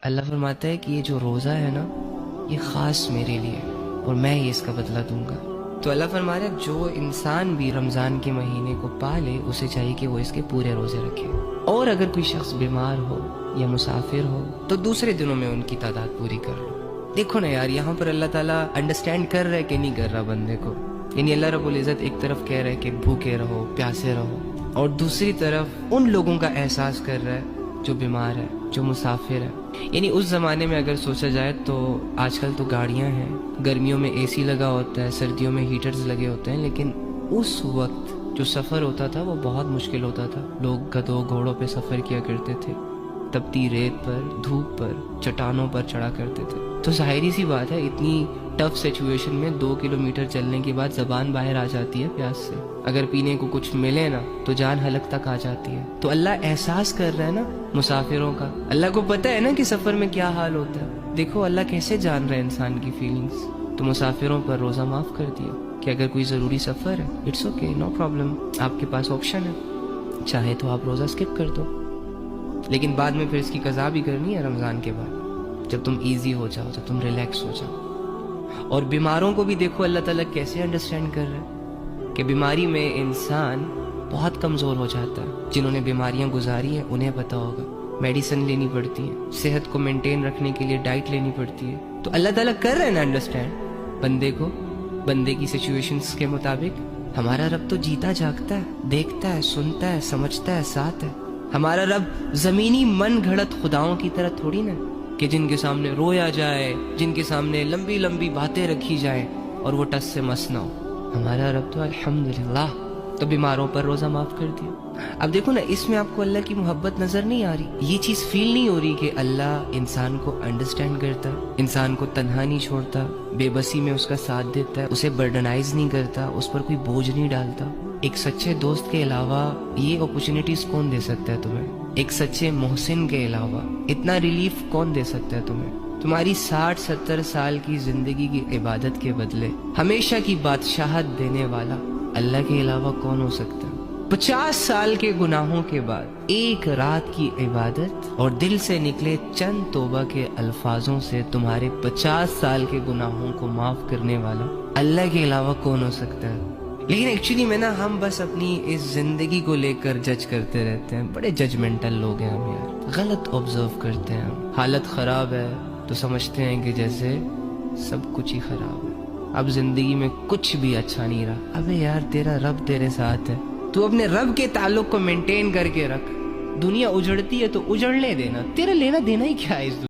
اللہ فرماتا ہے کہ یہ جو روزہ ہے نا یہ خاص میرے لیے اور میں ہی اس کا بدلہ دوں گا۔ تو اللہ فرما رہا ہے جو انسان بھی رمضان کے مہینے کو پالے اسے چاہیے کہ وہ اس کے پورے روزے رکھے، اور اگر کوئی شخص بیمار ہو یا مسافر ہو تو دوسرے دنوں میں ان کی تعداد پوری کر لو۔ دیکھو نا یار، یہاں پر اللہ تعالیٰ انڈرسٹینڈ کر رہا ہے کہ نہیں کر رہا بندے کو؟ یعنی اللہ رب العزت ایک طرف کہہ رہا ہے کہ بھوکے رہو، پیاسے رہو، اور دوسری طرف ان لوگوں کا احساس کر رہا ہے جو بیمار ہے، جو مسافر ہے۔ یعنی اس زمانے میں اگر سوچا جائے تو آج کل تو گاڑیاں ہیں، گرمیوں میں اے سی لگا ہوتا ہے، سردیوں میں ہیٹرز لگے ہوتے ہیں، لیکن اس وقت جو سفر ہوتا تھا وہ بہت مشکل ہوتا تھا۔ لوگ گدھوں گھوڑوں پہ سفر کیا کرتے تھے، تپتی ریت پر، دھوپ پر، چٹانوں پر چڑھا کرتے تھے۔ تو ظاہری سی بات ہے اتنی ٹف سچویشن میں 2 کلومیٹر چلنے کے بعد زبان باہر آ جاتی ہے پیاس سے، اگر پینے کو کچھ ملے نا تو جان حلق تک آ جاتی ہے۔ تو اللہ احساس کر رہا ہے نا مسافروں کا، اللہ کو پتہ ہے نا کہ سفر میں کیا حال ہوتا ہے۔ دیکھو اللہ کیسے جان رہا ہے انسان کی فیلنگز۔ تو مسافروں پر روزہ معاف کر دیا کہ اگر کوئی ضروری سفر ہے اٹس اوکے، نو پرابلم، آپ کے پاس آپشن ہے، چاہے تو آپ روزہ اسکپ کر دو، لیکن بعد میں پھر اس کی قضا بھی کرنی ہے رمضان کے بعد، جب تم ایزی ہو جاؤ، جب تم ریلیکس ہو جاؤ۔ اور بیماروں کو بھی دیکھو اللہ تعالیٰ کیسے انڈرسٹینڈ کر رہا ہے کہ بیماری میں انسان بہت کمزور ہو جاتا ہے۔ جنہوں نے بیماریاں گزاری ہیں انہیں پتہ ہوگا، میڈیسن لینی پڑتی ہے، صحت کو مینٹین رکھنے کے لیے ڈائٹ لینی پڑتی ہے۔ تو اللہ تعالیٰ کر رہے ہیں نا انڈرسٹینڈ بندے کو، بندے کی سچویشنز کے مطابق۔ ہمارا رب تو جیتا جاگتا ہے، دیکھتا ہے، سنتا ہے، سمجھتا ہے، ساتھ ہے۔ ہمارا رب زمینی من گھڑت خداؤں کی طرح تھوڑی نا کہ جن کے سامنے رویا جائے، جن کے سامنے لمبی لمبی باتیں رکھی جائیں اور وہ ٹس سے مس نہ ہو۔ ہمارا رب تو الحمدللہ تو بیماروں پر روزہ معاف کر دیا۔ اب دیکھو نا، اس میں آپ کو اللہ کی محبت نظر نہیں آ رہی، یہ چیز فیل نہیں ہو رہی کہ اللہ انسان کو انڈرسٹینڈ کرتا ہے، انسان کو تنہا نہیں چھوڑتا، بے بسی میں اس کا ساتھ دیتا ہے، اسے برڈنائز نہیں کرتا، اس پر کوئی بوجھ نہیں ڈالتا۔ ایک سچے دوست کے علاوہ یہ اپرچونٹیز کون دے سکتا ہے تمہیں؟ ایک سچے محسن کے علاوہ اتنا ریلیف کون دے سکتا ہے تمہیں؟ تمہاری 60-70 سال کی زندگی کی عبادت کے بدلے ہمیشہ کی بادشاہت دینے والا اللہ کے علاوہ کون ہو سکتا ہے؟ 50 سال کے گناہوں کے بعد ایک رات کی عبادت اور دل سے نکلے چند توبہ کے الفاظوں سے تمہارے 50 سال کے گناہوں کو معاف کرنے والا اللہ کے علاوہ کون ہو سکتا ہے؟ لیکن ایکچولی میں نا ہم بس اپنی اس زندگی کو لے کر جج کرتے رہتے ہیں، بڑے ججمنٹل لوگ ہیں ہم یار، غلط آبزرو کرتے ہیں ہم۔ حالت خراب ہے تو سمجھتے ہیں کہ جیسے سب کچھ ہی خراب ہے، اب زندگی میں کچھ بھی اچھا نہیں رہا۔ ابے یار تیرا رب تیرے ساتھ ہے، تو اپنے رب کے تعلق کو مینٹین کر کے رکھ۔ دنیا اجڑتی ہے تو اجڑنے دینا، تیرا لینا دینا ہی کیا ہے اس دنیا